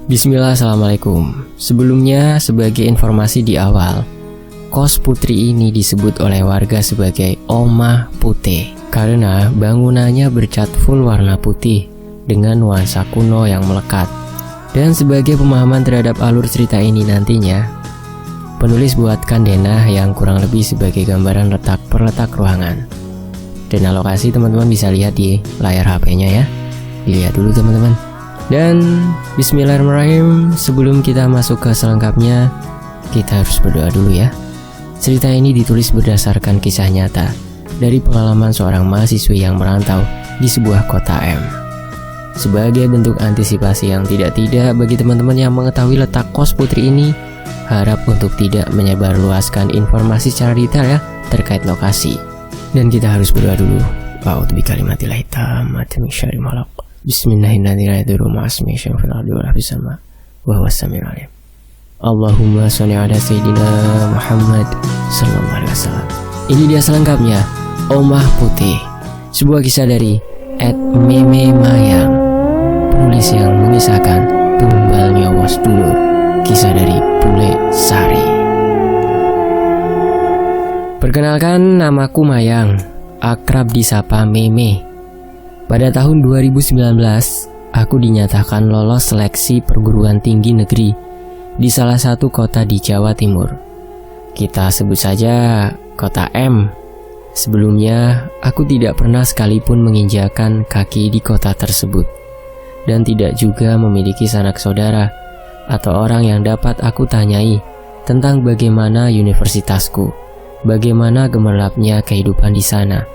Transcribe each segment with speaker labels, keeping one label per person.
Speaker 1: Bismillah, assalamualaikum. Sebelumnya, sebagai informasi di awal, kos Putri ini disebut oleh warga sebagai Omah Putih karena bangunannya bercat full warna putih dengan nuansa kuno yang melekat. Dan sebagai pemahaman terhadap alur cerita ini nantinya, penulis buatkan denah yang kurang lebih sebagai gambaran letak per letak ruangan. Dan lokasi teman-teman bisa lihat di layar HP-nya ya. Dilihat dulu teman-teman. Dan bismillahirrahmanirrahim, sebelum kita masuk ke selengkapnya, kita harus berdoa dulu ya. Cerita ini ditulis berdasarkan kisah nyata dari pengalaman seorang mahasiswi yang merantau di sebuah kota M. Sebagai bentuk antisipasi yang tidak-tidak bagi teman-teman yang mengetahui letak kos Putri ini, harap untuk tidak menyebarluaskan informasi secara detail ya terkait lokasi. Dan kita harus berdoa dulu. A'udzu bikalimatillahi tammati min syarri ma khalaq. Bismillahirrahmanirrahim. Allahumma sholli ala sayyidina Muhammad sallallahu alaihi wasallam. Ini dia selengkapnya, Omah Putih, sebuah kisah dari @meme mayang, penulis yang mengisahkan Tumbal Nyawa Sedulur, kisah dari Bule Sari. Perkenalkan, namaku Mayang, akrab disapa Meme. Pada tahun 2019, aku dinyatakan lolos seleksi perguruan tinggi negeri di salah satu kota di Jawa Timur. Kita sebut saja kota M. Sebelumnya, aku tidak pernah sekalipun menginjakan kaki di kota tersebut, dan tidak juga memiliki sanak saudara atau orang yang dapat aku tanyai tentang bagaimana universitasku, bagaimana gemerlapnya kehidupan di sana,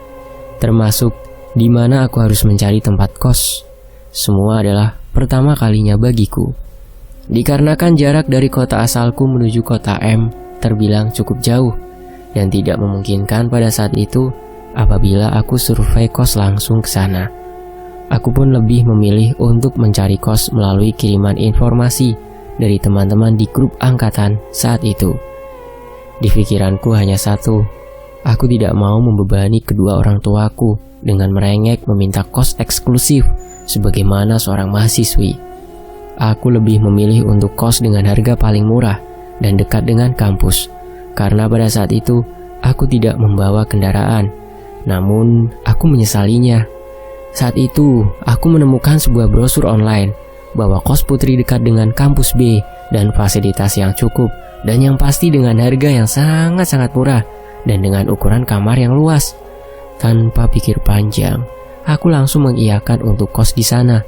Speaker 1: termasuk di mana aku harus mencari tempat kos. Semua adalah pertama kalinya bagiku. Dikarenakan jarak dari kota asalku menuju kota M terbilang cukup jauh dan tidak memungkinkan pada saat itu apabila aku survei kos langsung ke sana. Aku pun lebih memilih untuk mencari kos melalui kiriman informasi dari teman-teman di grup angkatan saat itu. Di pikiranku hanya satu, aku tidak mau membebani kedua orang tuaku dengan merengek meminta kos eksklusif sebagaimana seorang mahasiswi. Aku lebih memilih untuk kos dengan harga paling murah dan dekat dengan kampus, karena pada saat itu aku tidak membawa kendaraan. Namun aku menyesalinya. Saat itu aku menemukan sebuah brosur online bahwa kos Putri dekat dengan kampus B dan fasilitas yang cukup, dan yang pasti dengan harga yang sangat-sangat murah dan dengan ukuran kamar yang luas. Tanpa pikir panjang, aku langsung mengiyakan untuk kos di sana.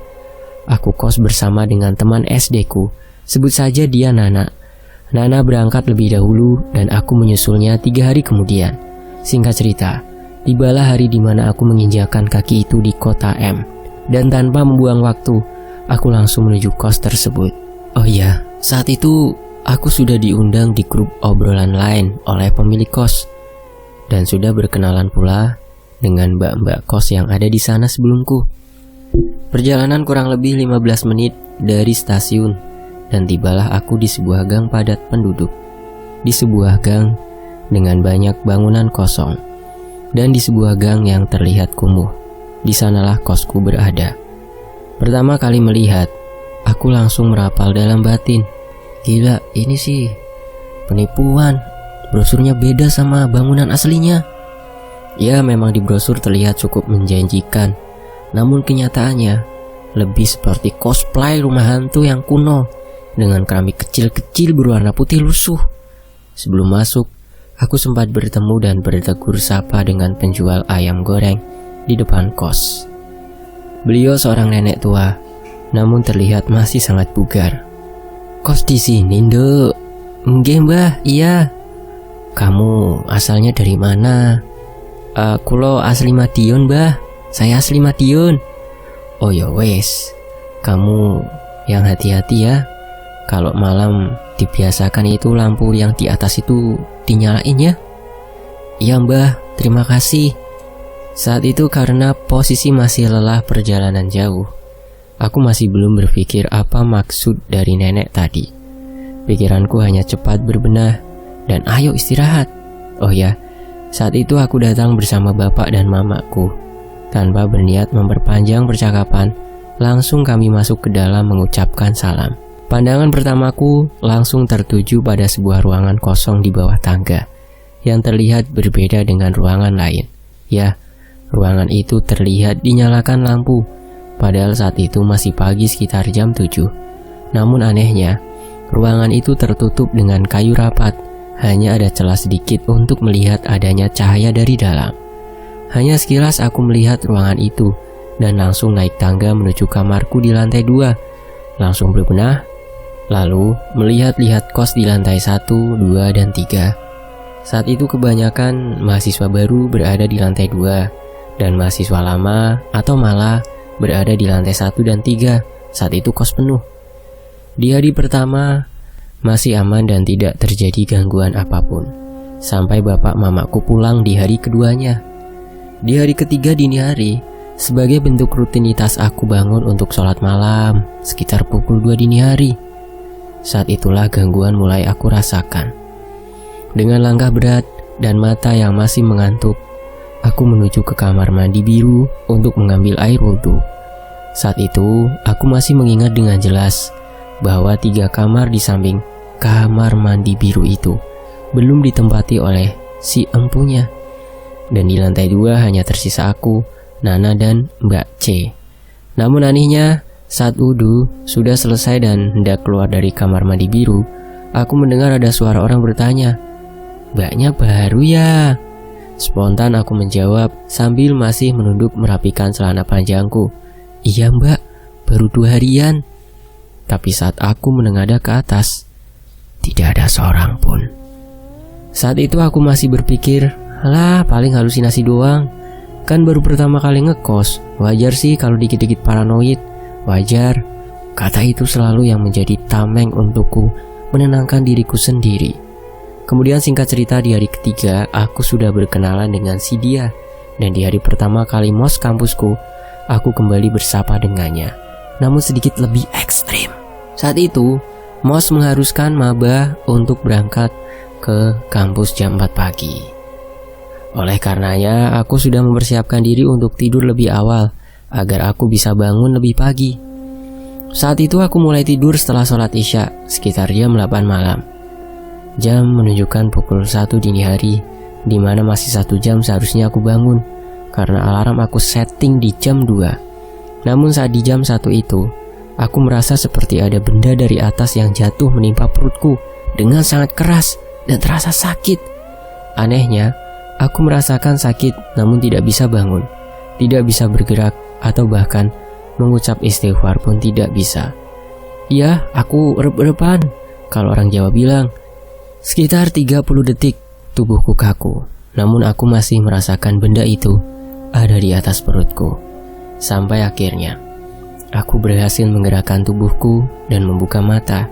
Speaker 1: Aku kos bersama dengan teman SD ku, sebut saja dia Nana. Nana berangkat lebih dahulu dan aku menyusulnya 3 hari kemudian. Singkat cerita, tibalah hari di mana aku menginjakan kaki itu di kota M. Dan tanpa membuang waktu, aku langsung menuju kos tersebut. Oh iya, saat itu aku sudah diundang di grup obrolan lain oleh pemilik kos, dan sudah berkenalan pula dengan mbak-mbak kos yang ada di sana sebelumku. Perjalanan kurang lebih 15 menit dari stasiun, dan tibalah aku di sebuah gang padat penduduk. Di sebuah gang dengan banyak bangunan kosong, dan di sebuah gang yang terlihat kumuh. Di sanalah kosku berada. Pertama kali melihat, aku langsung merapal dalam batin. Gila, ini sih penipuan. Brosurnya beda sama bangunan aslinya. Ya, memang di brosur terlihat cukup menjanjikan, namun kenyataannya lebih seperti cosplay rumah hantu yang kuno dengan keramik kecil-kecil berwarna putih lusuh. Sebelum masuk, aku sempat bertemu dan bertegur sapa dengan penjual ayam goreng di depan kos. Beliau seorang nenek tua, namun terlihat masih sangat bugar. Kos di sini, Nduk? Nggih, Mbah, iya. Kamu asalnya dari mana? Kulo asli Madiun, Mbah. Saya asli Madiun. Oh ya wes, kamu yang hati-hati ya. Kalau malam dibiasakan itu lampu yang di atas itu dinyalain ya. Iya, Mbah, terima kasih. Saat itu karena posisi masih lelah perjalanan jauh, aku masih belum berpikir apa maksud dari nenek tadi. Pikiranku hanya cepat berbenah dan ayo istirahat. Oh ya, saat itu aku datang bersama bapak dan mamaku. Tanpa berniat memperpanjang percakapan, langsung kami masuk ke dalam mengucapkan salam. Pandangan pertamaku langsung tertuju pada sebuah ruangan kosong di bawah tangga yang terlihat berbeda dengan ruangan lain. Ya, ruangan itu terlihat dinyalakan lampu, padahal saat itu masih pagi sekitar jam 7. Namun anehnya, ruangan itu tertutup dengan kayu rapat, hanya ada celah sedikit untuk melihat adanya cahaya dari dalam. Hanya sekilas aku melihat ruangan itu dan langsung naik tangga menuju kamarku di lantai 2. Langsung berbenah, lalu melihat-lihat kos di lantai 1, 2, dan 3. Saat itu kebanyakan mahasiswa baru berada di lantai 2 dan mahasiswa lama atau malah berada di lantai 1 dan 3. Saat itu kos penuh. Di hari pertama masih aman dan tidak terjadi gangguan apapun sampai bapak mamaku pulang di hari keduanya. Di hari ketiga dini hari, sebagai bentuk rutinitas aku bangun untuk sholat malam sekitar pukul 2 dini hari. Saat itulah gangguan mulai aku rasakan. Dengan langkah berat dan mata yang masih mengantuk, aku menuju ke kamar mandi biru untuk mengambil air wudhu. Saat itu, aku masih mengingat dengan jelas bahwa 3 kamar di samping kamar mandi biru itu belum ditempati oleh si empunya. Dan di lantai 2 hanya tersisa aku, Nana, dan Mbak C. Namun anehnya, saat wudhu sudah selesai dan hendak keluar dari kamar mandi biru, aku mendengar ada suara orang bertanya, "Mbaknya baru ya?" Spontan aku menjawab sambil masih menunduk merapikan celana panjangku, "Iya mbak, baru 2 harian." Tapi saat aku menengadah ke atas, tidak ada seorang pun. Saat itu aku masih berpikir, alah paling halusinasi doang. Kan baru pertama kali ngekos, wajar sih kalau dikit-dikit paranoid. Wajar. Kata itu selalu yang menjadi tameng untukku menenangkan diriku sendiri. Kemudian singkat cerita, di hari ketiga aku sudah berkenalan dengan si dia. Dan di hari pertama kali mos kampusku, aku kembali bersapa dengannya, namun sedikit lebih ekstrim. Saat itu mos mengharuskan maba untuk berangkat ke kampus jam 4 pagi. Oleh karenanya aku sudah mempersiapkan diri untuk tidur lebih awal agar aku bisa bangun lebih pagi. Saat itu aku mulai tidur setelah sholat isya sekitar jam 8 malam. Jam menunjukkan pukul 1 dini hari, di mana masih 1 jam seharusnya aku bangun karena alarm aku setting di jam 2. Namun saat di jam 1 itu, aku merasa seperti ada benda dari atas yang jatuh menimpa perutku dengan sangat keras dan terasa sakit. Anehnya, aku merasakan sakit namun tidak bisa bangun, tidak bisa bergerak, atau bahkan mengucap istighfar pun tidak bisa. Ya, aku erep-erepan, kalau orang Jawa bilang. Sekitar 30 detik tubuhku kaku, namun aku masih merasakan benda itu ada di atas perutku. Sampai akhirnya aku berhasil menggerakkan tubuhku dan membuka mata.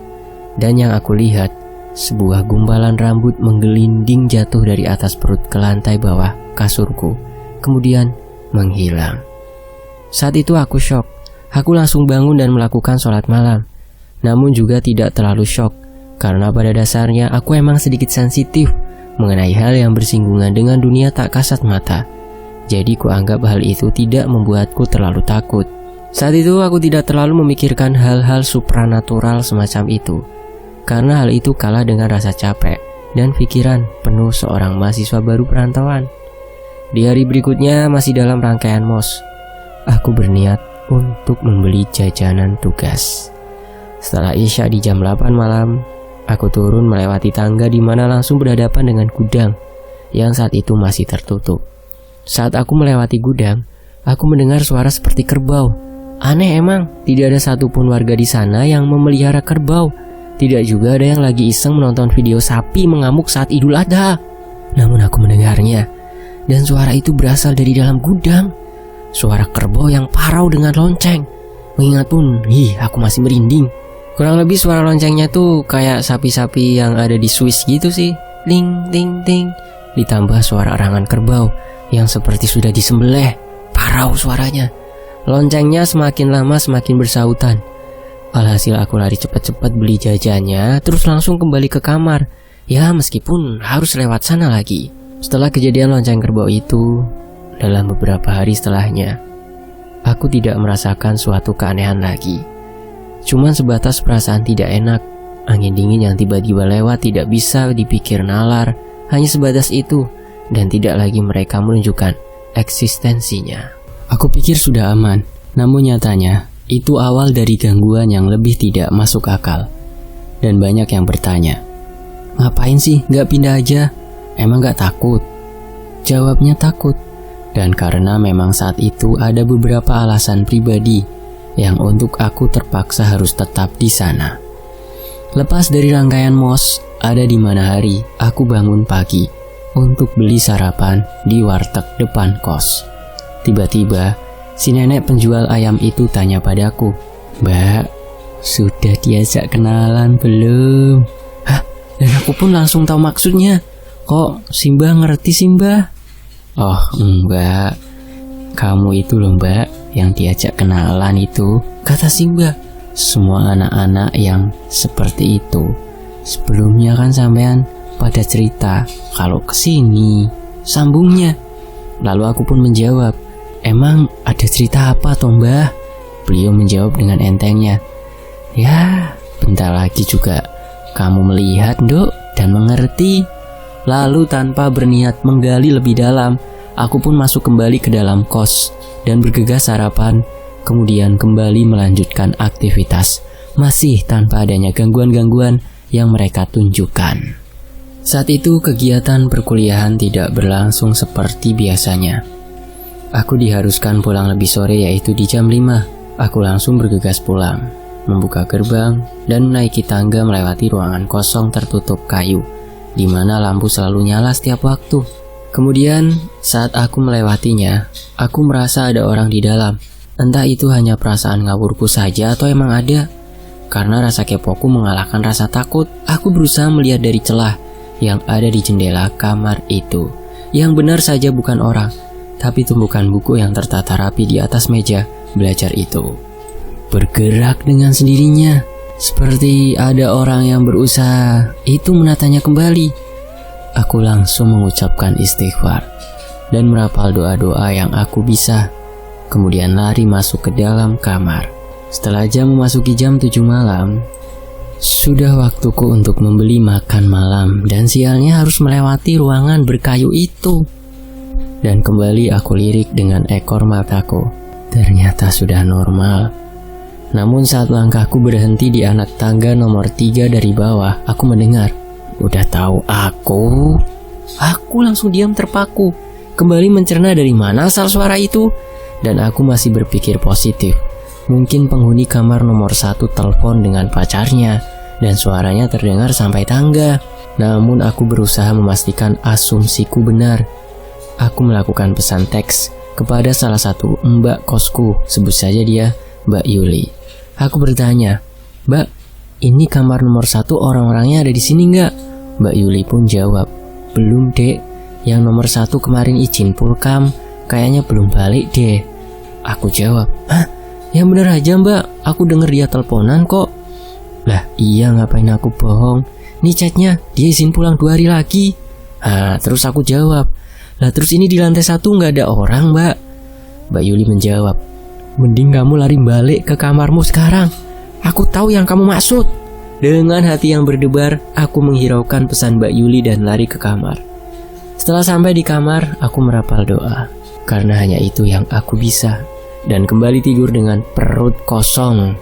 Speaker 1: Dan yang aku lihat, sebuah gumpalan rambut menggelinding jatuh dari atas perut ke lantai bawah kasurku, kemudian menghilang. Saat itu aku syok. Aku langsung bangun dan melakukan sholat malam. Namun juga tidak terlalu syok, karena pada dasarnya aku emang sedikit sensitif mengenai hal yang bersinggungan dengan dunia tak kasat mata. Jadi kuanggap hal itu tidak membuatku terlalu takut. Saat itu aku tidak terlalu memikirkan hal-hal supranatural semacam itu, karena hal itu kalah dengan rasa capek dan pikiran penuh seorang mahasiswa baru perantauan. Di hari berikutnya masih dalam rangkaian mos, aku berniat untuk membeli jajanan tugas. Setelah isya di jam 8 malam, aku turun melewati tangga di mana langsung berhadapan dengan gudang yang saat itu masih tertutup. Saat aku melewati gudang, aku mendengar suara seperti kerbau. Aneh emang, tidak ada satupun warga di sana yang memelihara kerbau. Tidak juga ada yang lagi iseng menonton video sapi mengamuk saat Idul Adha. Namun aku mendengarnya, dan suara itu berasal dari dalam gudang. Suara kerbau yang parau dengan lonceng. Mengingat pun, aku masih merinding. Kurang lebih suara loncengnya tuh kayak sapi-sapi yang ada di Swiss gitu sih. Ting ting ting. Ditambah suara erangan kerbau yang seperti sudah disembelih. Parau suaranya. Loncengnya semakin lama semakin bersautan. Alhasil aku lari cepat-cepat beli jajannya, terus langsung kembali ke kamar. Ya meskipun harus lewat sana lagi. Setelah kejadian lonceng kerbau itu, dalam beberapa hari setelahnya, aku tidak merasakan suatu keanehan lagi. Cuman sebatas perasaan tidak enak. Angin dingin yang tiba-tiba lewat tidak bisa dipikir nalar. Hanya sebatas itu. Dan tidak lagi mereka menunjukkan eksistensinya. Aku pikir sudah aman. Namun nyatanya, itu awal dari gangguan yang lebih tidak masuk akal. Dan banyak yang bertanya, ngapain sih gak pindah aja? Emang gak takut? Jawabnya takut. Dan karena memang saat itu ada beberapa alasan pribadi yang untuk aku terpaksa harus tetap di sana. Lepas dari rangkaian mos, ada di mana hari aku bangun pagi untuk beli sarapan di warteg depan kos. Tiba-tiba, si nenek penjual ayam itu tanya padaku, "Mbak, sudah diajak kenalan belum?" Hah? Dan aku pun langsung tahu maksudnya. Kok Simba ngerti Simba? Oh enggak, kamu itu loh Mbak yang diajak kenalan itu, kata Simba. Semua anak-anak yang seperti itu sebelumnya kan sampean pada cerita kalau kesini, sambungnya. Lalu aku pun menjawab, emang ada cerita apa toh Mbah? Beliau menjawab dengan entengnya, ya bentar lagi juga kamu melihat Nduk dan mengerti. Lalu tanpa berniat menggali lebih dalam, aku pun masuk kembali ke dalam kos dan bergegas sarapan, kemudian kembali melanjutkan aktivitas, masih tanpa adanya gangguan-gangguan yang mereka tunjukkan. Saat itu kegiatan perkuliahan tidak berlangsung seperti biasanya. Aku diharuskan pulang lebih sore, yaitu di jam 5. Aku langsung bergegas pulang, membuka gerbang dan menaiki tangga melewati ruangan kosong tertutup kayu, di mana lampu selalu nyala setiap waktu. Kemudian saat aku melewatinya, aku merasa ada orang di dalam. Entah itu hanya perasaan ngawurku saja atau emang ada. Karena rasa kepoku mengalahkan rasa takut, aku berusaha melihat dari celah yang ada di jendela kamar itu. Yang benar saja bukan orang, tapi tumpukan buku yang tertata rapi di atas meja belajar itu bergerak dengan sendirinya, seperti ada orang yang berusaha itu menatanya kembali. Aku langsung mengucapkan istighfar dan merapal doa-doa yang aku bisa. Kemudian lari masuk ke dalam kamar. Setelah jam memasuki jam 7 malam, sudah waktuku untuk membeli makan malam, dan sialnya harus melewati ruangan berkayu itu. Dan kembali aku lirik dengan ekor mataku. Ternyata sudah normal. Namun saat langkahku berhenti di anak tangga nomor 3 dari bawah, aku mendengar, udah tahu aku? Aku langsung diam terpaku, kembali mencerna dari mana asal suara itu. Dan aku masih berpikir positif. Mungkin penghuni kamar nomor 1 telepon dengan pacarnya, dan suaranya terdengar sampai tangga. Namun aku berusaha memastikan asumsiku benar. Aku melakukan pesan teks kepada salah satu mbak kosku, sebut saja dia Mbak Yuli. Aku bertanya, "Mbak, ini kamar nomor 1 orang-orangnya ada di sini nggak?" Mbak Yuli pun jawab, "Belum dek, yang nomor 1 kemarin izin pulkam, kayaknya belum balik deh." Aku jawab, "Hah? Yang bener aja mbak, aku denger dia teleponan kok." Lah iya, ngapain aku bohong? Nih chatnya, dia izin pulang 2 hari lagi. Terus aku jawab, "Lah terus ini di lantai 1 nggak ada orang mbak." Mbak Yuli menjawab, "Mending kamu lari balik ke kamarmu sekarang. Aku tahu yang kamu maksud." Dengan hati yang berdebar, aku menghiraukan pesan Mbak Yuli dan lari ke kamar. Setelah sampai di kamar, aku merapal doa, karena hanya itu yang aku bisa, dan kembali tidur dengan perut kosong.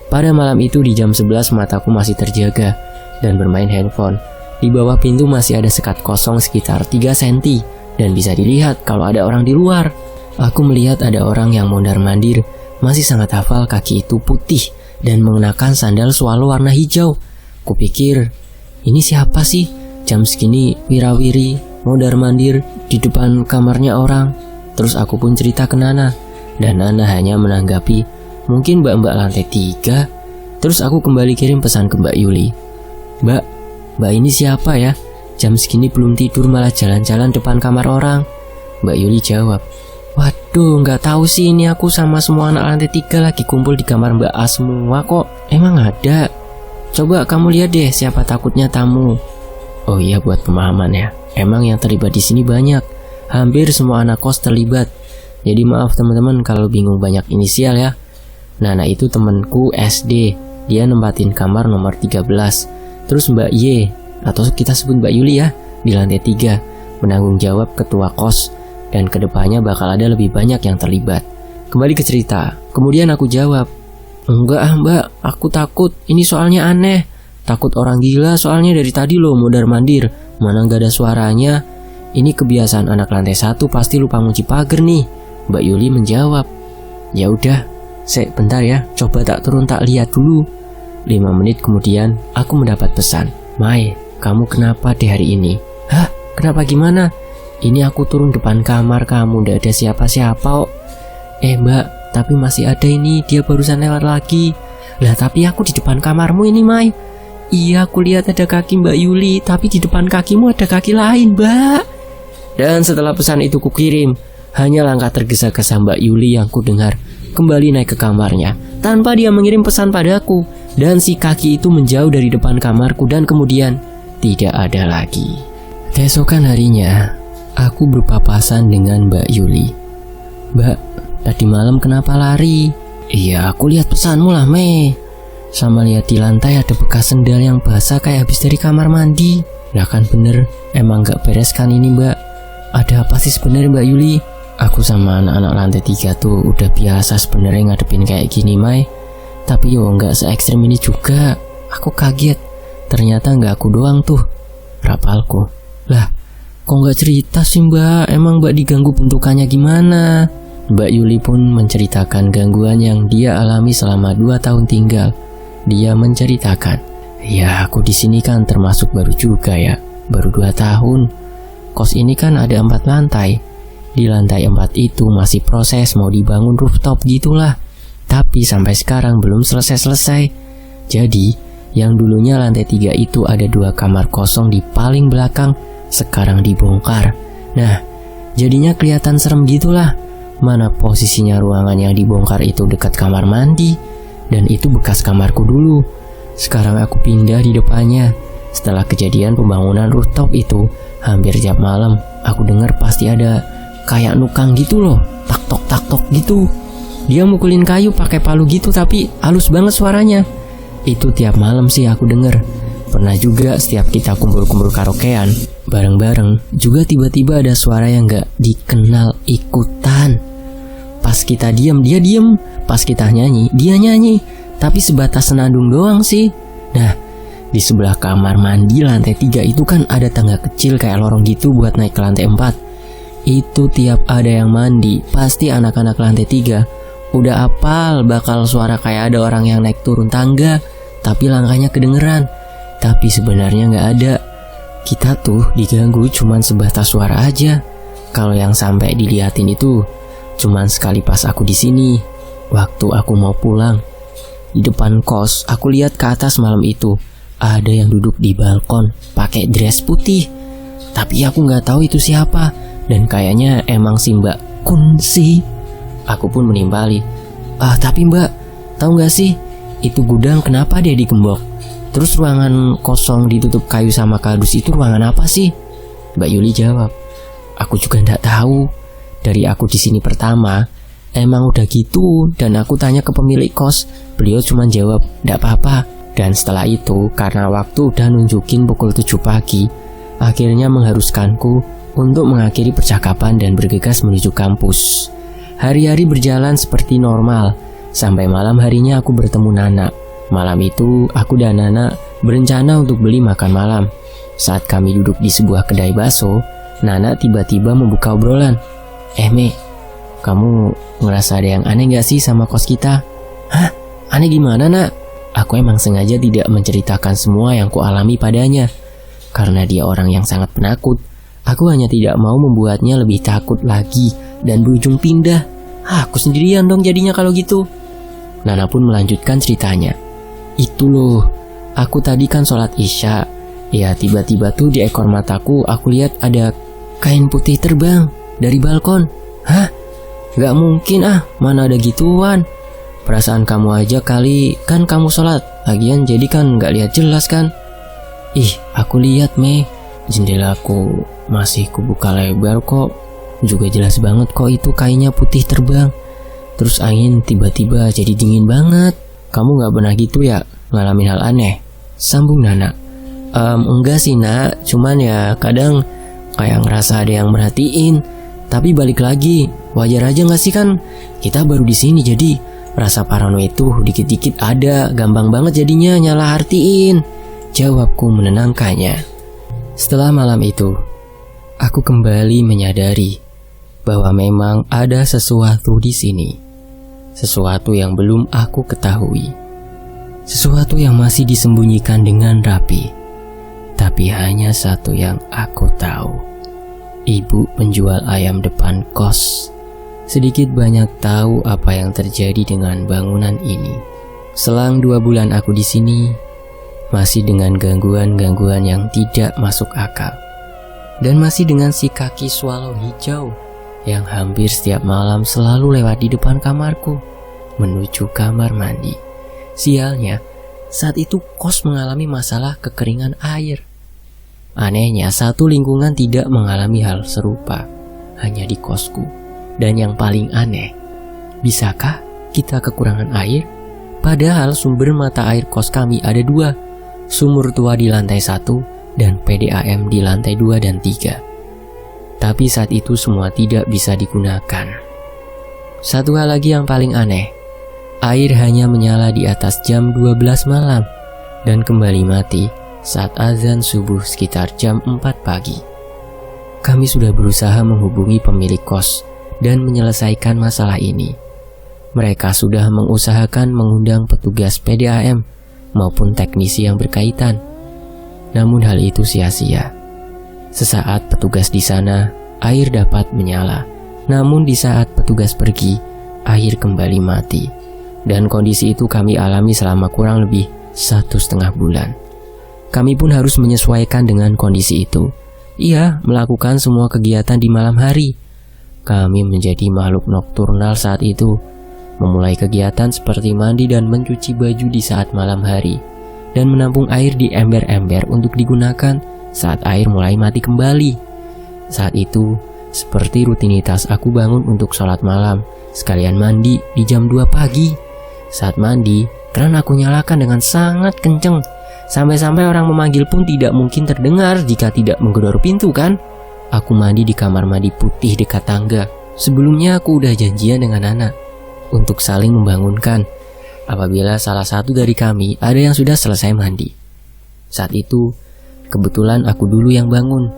Speaker 1: Pada malam itu di jam 11 mataku masih terjaga dan bermain handphone. Di bawah pintu masih ada sekat kosong sekitar 3 cm dan bisa dilihat kalau ada orang di luar. Aku melihat ada orang yang mondar-mandir, masih sangat hafal kaki itu putih dan mengenakan sandal swallow warna hijau. Kupikir, ini siapa sih? Jam segini wirawiri, mondar-mandir di depan kamarnya orang. Terus aku pun cerita ke Nana, dan Nana hanya menanggapi, mungkin mbak-mbak lantai 3. Terus aku kembali kirim pesan ke Mbak Yuli, Mbak ini siapa ya? Jam segini belum tidur malah jalan-jalan depan kamar orang." Mbak Yuli jawab, "Waduh, nggak tahu sih, ini aku sama semua anak lantai 3 lagi kumpul di kamar Mbak A semua kok. Emang ada? Coba kamu lihat deh, siapa takutnya tamu." Oh iya, buat pemahaman ya, emang yang terlibat di sini banyak. Hampir semua anak kos terlibat. Jadi maaf teman-teman kalau bingung banyak inisial ya. Nana itu temenku SD, dia nempatin kamar nomor 13. Terus Mbak Y, atau kita sebut Mbak Yuli ya, di lantai 3, menanggung jawab ketua kos, dan kedepannya bakal ada lebih banyak yang terlibat. Kembali ke cerita, kemudian aku jawab, enggak Mbak, aku takut, ini soalnya aneh. Takut orang gila soalnya dari tadi loh mondar-mandir, mana gak ada suaranya. Ini kebiasaan anak lantai 1 pasti lupa ngunci pagar nih. Mbak Yuli menjawab, ya udah, bentar ya, coba tak turun tak lihat dulu. 5 menit kemudian aku mendapat pesan, Mai, kamu kenapa di hari ini? Hah? Kenapa gimana? Ini aku turun depan kamar kamu, ndak ada siapa-siapa kok. Mbak, tapi masih ada ini, dia barusan lewat lagi. Lah tapi aku di depan kamarmu ini Mai. Iya, aku lihat ada kaki Mbak Yuli, tapi di depan kakimu ada kaki lain Mbak. Dan setelah pesan itu kukirim, hanya langkah tergesa-gesa Mbak Yuli yang kudengar kembali naik ke kamarnya tanpa dia mengirim pesan padaku. Dan si kaki itu menjauh dari depan kamarku dan kemudian tidak ada lagi. Keesokan harinya, aku berpapasan dengan Mbak Yuli. Mbak, tadi malam kenapa lari? Iya, aku lihat pesanmu lah Mei. Sama lihat di lantai ada bekas sendal yang basah kayak habis dari kamar mandi. Nah kan bener, emang gak beres kan ini Mbak. Ada apa sih sebenarnya Mbak Yuli? Aku sama anak-anak lantai 3 tuh udah biasa sebenarnya ngadepin kayak gini Mai. Tapi yo gak se-ekstrim ini juga. Aku kaget, ternyata gak aku doang tuh. Rapalku, lah kok gak cerita sih Mbak? Emang Mbak diganggu bentukannya gimana? Mbak Yuli pun menceritakan gangguan yang dia alami selama 2 tahun tinggal. Dia menceritakan, ya aku di sini kan termasuk baru juga ya, baru 2 tahun. Kos ini kan ada 4 lantai. Di lantai 4 itu masih proses mau dibangun rooftop gitulah. Tapi sampai sekarang belum selesai-selesai. Jadi yang dulunya lantai 3 itu ada 2 kamar kosong di paling belakang, sekarang dibongkar. Nah, jadinya kelihatan serem gitulah. Mana posisinya ruangan yang dibongkar itu dekat kamar mandi, dan itu bekas kamarku dulu. Sekarang aku pindah di depannya. Setelah kejadian pembangunan rooftop itu, hampir tiap malam aku dengar pasti ada kayak nukang gitu loh, tak tok gitu. Dia mukulin kayu pakai palu gitu tapi halus banget suaranya. Itu tiap malam sih aku denger. Pernah juga setiap kita kumpul-kumpul karaokean bareng-bareng, juga tiba-tiba ada suara yang gak dikenal ikutan. Pas kita diam, dia diam. Pas kita nyanyi, dia nyanyi. Tapi sebatas senandung doang sih. Nah, di sebelah kamar mandi lantai 3 itu kan ada tangga kecil kayak lorong gitu buat naik ke lantai 4. Itu tiap ada yang mandi, pasti anak-anak lantai 3 udah apal bakal suara kayak ada orang yang naik turun tangga, tapi langkahnya kedengeran. Tapi sebenarnya gak ada. Kita tuh diganggu cuman sebatas suara aja. Kalau yang sampai diliatin itu cuman sekali pas aku di sini, waktu aku mau pulang. Di depan kos, aku lihat ke atas malam itu ada yang duduk di balkon pakai dress putih. Tapi aku nggak tahu itu siapa, dan kayaknya emang si Mbak Kun sih. Aku pun menimpali, tapi Mbak, tahu nggak sih itu gudang kenapa dia digembok? Terus ruangan kosong ditutup kayu sama kardus itu ruangan apa sih? Mbak Yuli jawab, aku juga nggak tahu. Dari aku di sini pertama, emang udah gitu. Dan aku tanya ke pemilik kos, beliau cuma jawab, nggak apa-apa. Dan setelah itu, karena waktu udah nunjukin pukul 7 pagi, akhirnya mengharuskanku untuk mengakhiri percakapan dan bergegas menuju kampus. Hari-hari berjalan seperti normal, sampai malam harinya aku bertemu Nana. Malam itu, aku dan Nana berencana untuk beli makan malam. Saat kami duduk di sebuah kedai bakso, Nana tiba-tiba membuka obrolan. Me, kamu ngerasa ada yang aneh gak sih sama kos kita? Hah? Aneh gimana nak? Aku emang sengaja tidak menceritakan semua yang kualami padanya. Karena dia orang yang sangat penakut, aku hanya tidak mau membuatnya lebih takut lagi dan berujung pindah. Aku sendirian dong jadinya kalau gitu. Nana pun melanjutkan ceritanya. Itu loh, aku tadi kan sholat isya. Ya tiba-tiba tuh di ekor mataku aku lihat ada kain putih terbang dari balkon. Hah? Gak mungkin mana ada gituan. Perasaan kamu aja kali, kan kamu sholat. Lagian jadi kan gak lihat jelas kan. Ih, aku lihat Me, jendelaku masih kubuka lebar kok. Juga jelas banget kok itu kainnya putih terbang. Terus angin tiba-tiba jadi dingin banget. Kamu gak pernah gitu ya ngalamin hal aneh? Sambung Nana. Enggak sih nak, cuman ya kadang kayak ngerasa ada yang merhatiin. Tapi balik lagi, wajar aja gak sih, kan kita baru di sini, jadi rasa parano itu dikit-dikit ada, gampang banget jadinya nyalahartiin. Jawabku menenangkannya. Setelah malam itu, aku kembali menyadari bahwa memang ada sesuatu di sini. Sesuatu yang belum aku ketahui. Sesuatu yang masih disembunyikan dengan rapi. Tapi hanya satu yang aku tahu. Ibu penjual ayam depan kos sedikit banyak tahu apa yang terjadi dengan bangunan ini. Selang 2 bulan aku di sini, masih dengan gangguan-gangguan yang tidak masuk akal. Dan masih dengan si kaki swallow hijau yang hampir setiap malam selalu lewat di depan kamarku menuju kamar mandi. Sialnya, saat itu kos mengalami masalah kekeringan air. Anehnya, satu lingkungan tidak mengalami hal serupa, hanya di kosku. Dan yang paling aneh, bisakah kita kekurangan air? Padahal sumber mata air kos kami ada 2, sumur tua di lantai 1 dan PDAM di lantai 2 dan 3. Tapi saat itu semua tidak bisa digunakan. Satu hal lagi yang paling aneh, air hanya menyala di atas jam 12 malam dan kembali mati saat azan subuh sekitar jam 4 pagi. Kami sudah berusaha menghubungi pemilik kos dan menyelesaikan masalah ini. Mereka sudah mengusahakan mengundang petugas PDAM maupun teknisi yang berkaitan. Namun hal itu sia-sia. Sesaat petugas di sana, air dapat menyala. Namun di saat petugas pergi, air kembali mati. Dan kondisi itu kami alami selama kurang lebih 1,5 bulan. Kami pun harus menyesuaikan dengan kondisi itu. Iya, melakukan semua kegiatan di malam hari. Kami menjadi makhluk nokturnal saat itu. Memulai kegiatan seperti mandi dan mencuci baju di saat malam hari. Dan menampung air di ember-ember untuk digunakan saat air mulai mati kembali. Saat itu, seperti rutinitas aku bangun untuk sholat malam, sekalian mandi di jam 2 pagi. Saat mandi, keran aku nyalakan dengan sangat kenceng. Sampai-sampai orang memanggil pun tidak mungkin terdengar jika tidak menggedor pintu, kan? Aku mandi di kamar mandi putih dekat tangga. Sebelumnya aku udah janjian dengan Nana untuk saling membangunkan apabila salah satu dari kami ada yang sudah selesai mandi. Saat itu, kebetulan aku dulu yang bangun.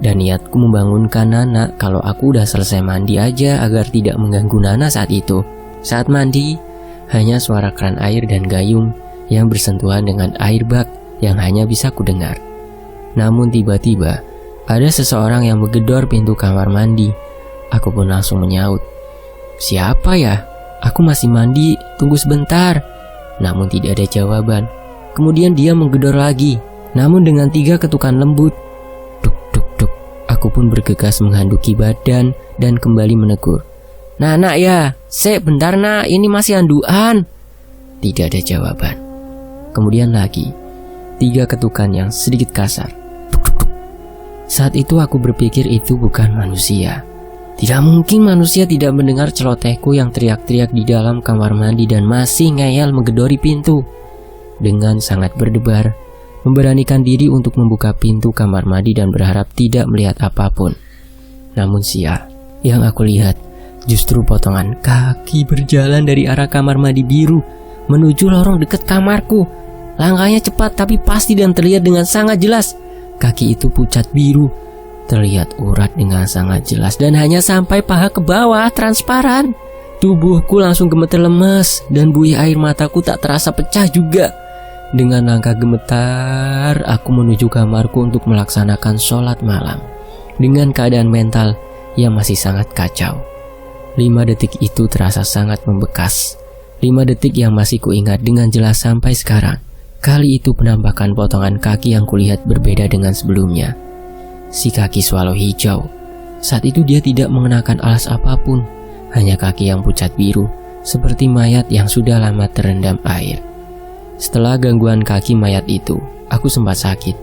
Speaker 1: Dan niatku membangunkan Nana kalau aku udah selesai mandi aja agar tidak mengganggu Nana saat itu. Saat mandi, hanya suara keran air dan gayung yang bersentuhan dengan air bak yang hanya bisa kudengar. Namun tiba-tiba, ada seseorang yang menggedor pintu kamar mandi. Aku pun langsung menyaut, "Siapa ya? Aku masih mandi, tunggu sebentar." Namun tidak ada jawaban. Kemudian dia menggedor lagi, namun dengan 3 ketukan lembut. Duk duk duk. Aku pun bergegas menghanduki badan dan kembali menegur, "Nak ya, bentar nak, ini masih handuan." Tidak ada jawaban. Kemudian lagi 3 ketukan yang sedikit kasar. Duk duk duk. Saat itu aku berpikir itu bukan manusia. Tidak mungkin manusia tidak mendengar celotehku yang teriak-teriak di dalam kamar mandi dan masih ngeyel menggedori pintu. Dengan sangat berdebar, memberanikan diri untuk membuka pintu kamar mandi dan berharap tidak melihat apapun. Namun sial, yang aku lihat justru potongan kaki berjalan dari arah kamar mandi biru menuju lorong dekat kamarku. Langkahnya cepat tapi pasti dan terlihat dengan sangat jelas. Kaki itu pucat biru, terlihat urat dengan sangat jelas dan hanya sampai paha ke bawah, transparan. Tubuhku langsung gemeter lemas dan buih air mataku tak terasa pecah juga. Dengan langkah gemetar, aku menuju kamarku untuk melaksanakan sholat malam. Dengan keadaan mental yang masih sangat kacau. 5 detik itu terasa sangat membekas. 5 detik yang masih kuingat dengan jelas sampai sekarang. Kali itu penampakan potongan kaki yang kulihat berbeda dengan sebelumnya. Si kaki swallow hijau. Saat itu dia tidak mengenakan alas apapun, hanya kaki yang pucat biru, seperti mayat yang sudah lama terendam air. Setelah gangguan kaki mayat itu, aku sempat sakit.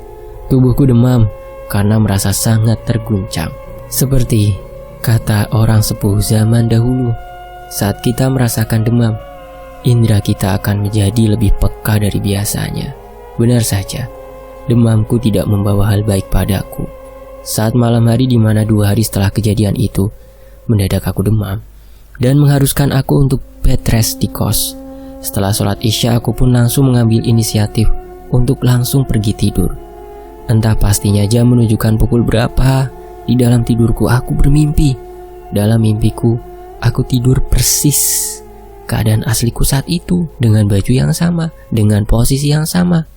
Speaker 1: Tubuhku demam karena merasa sangat terguncang. Seperti kata orang sepuh zaman dahulu, saat kita merasakan demam, indera kita akan menjadi lebih peka dari biasanya. Benar saja, demamku tidak membawa hal baik padaku. Saat malam hari di mana 2 hari setelah kejadian itu, mendadak aku demam dan mengharuskan aku untuk bed rest di kos. Setelah sholat isya, aku pun langsung mengambil inisiatif untuk langsung pergi tidur. Entah pastinya jam menunjukkan pukul berapa, di dalam tidurku aku bermimpi. Dalam mimpiku, aku tidur persis keadaan asliku saat itu, dengan baju yang sama, dengan posisi yang sama.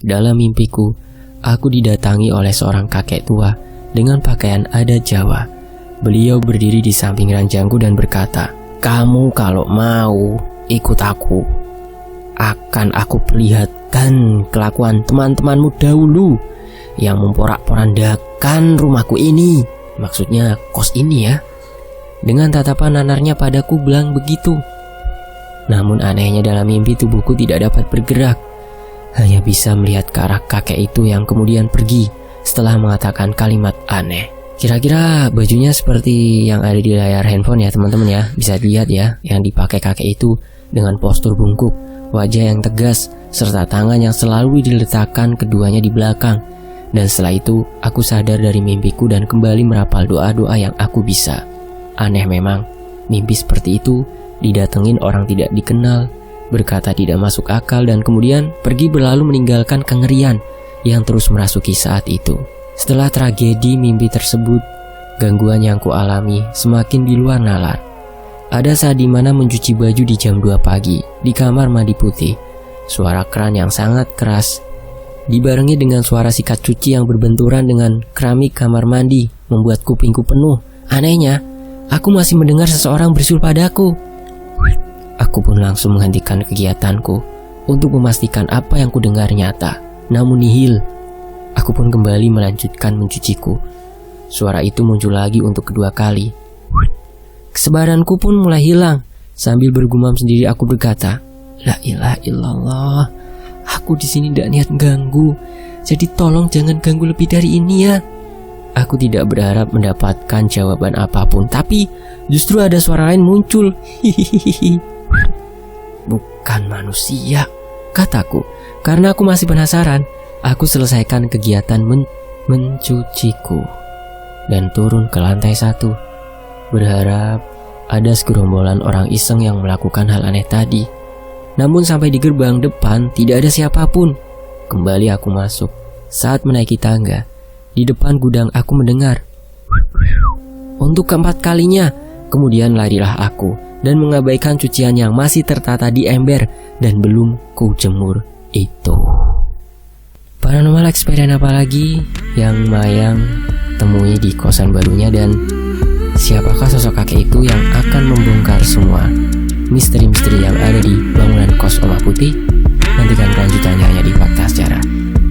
Speaker 1: Dalam mimpiku, aku didatangi oleh seorang kakek tua dengan pakaian adat Jawa. Beliau berdiri di samping ranjangku dan berkata, "Kamu kalau mau ikut aku, akan aku perlihatkan kelakuan teman-temanmu dahulu yang memporak-porandakan rumahku ini." Maksudnya kos ini ya. Dengan tatapan nanarnya padaku bilang begitu. Namun anehnya dalam mimpi tubuhku tidak dapat bergerak. Hanya bisa melihat ke arah kakek itu yang kemudian pergi setelah mengatakan kalimat aneh. Kira-kira bajunya seperti yang ada di layar handphone ya teman-teman ya. Bisa dilihat ya, yang dipakai kakek itu dengan postur bungkuk, wajah yang tegas, serta tangan yang selalu diletakkan keduanya di belakang. Dan setelah itu, aku sadar dari mimpiku dan kembali merapal doa-doa yang aku bisa. Aneh memang, mimpi seperti itu didatengin orang tidak dikenal, berkata tidak masuk akal, dan kemudian pergi berlalu meninggalkan kengerian yang terus merasuki saat itu. Setelah tragedi mimpi tersebut, gangguan yang kualami semakin di luar nalar. Ada saat dimana mencuci baju di jam 2 pagi di kamar mandi putih. Suara keran yang sangat keras dibarengi dengan suara sikat cuci yang berbenturan dengan keramik kamar mandi membuat kupingku penuh. Anehnya, aku masih mendengar seseorang bersul padaku. Aku pun langsung menghentikan kegiatanku untuk memastikan apa yang kudengar nyata, namun nihil. Aku pun kembali melanjutkan mencuciku. Suara itu muncul lagi untuk kedua kali. Kesabaranku pun mulai hilang. Sambil bergumam sendiri aku berkata, "La ilaha illallah. Aku di sini tidak niat ganggu. Jadi tolong jangan ganggu lebih dari ini ya." Aku tidak berharap mendapatkan jawaban apapun, tapi justru ada suara lain muncul. "Hihihi. Bukan manusia," kataku. Karena aku masih penasaran, aku selesaikan kegiatan mencuciku dan turun ke lantai 1, berharap ada segerombolan orang iseng yang melakukan hal aneh tadi. Namun sampai di gerbang depan tidak ada siapapun. Kembali aku masuk. Saat menaiki tangga, di depan gudang aku mendengar untuk keempat kalinya. Kemudian larilah aku dan mengabaikan cucian yang masih tertata di ember dan belum ku jemur itu. Paranormal experience apa lagi yang Mayang temui di kosan barunya, dan siapakah sosok kakek itu yang akan membongkar semua misteri-misteri yang ada di bangunan kos Oma Putih? Nantikan kelanjutannya hanya di Fakta Sejarah.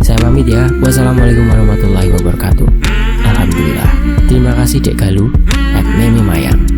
Speaker 1: Saya pamit ya. Wassalamualaikum warahmatullahi wabarakatuh. Alhamdulillah. Terima kasih Dek Galuh @meme Mayang.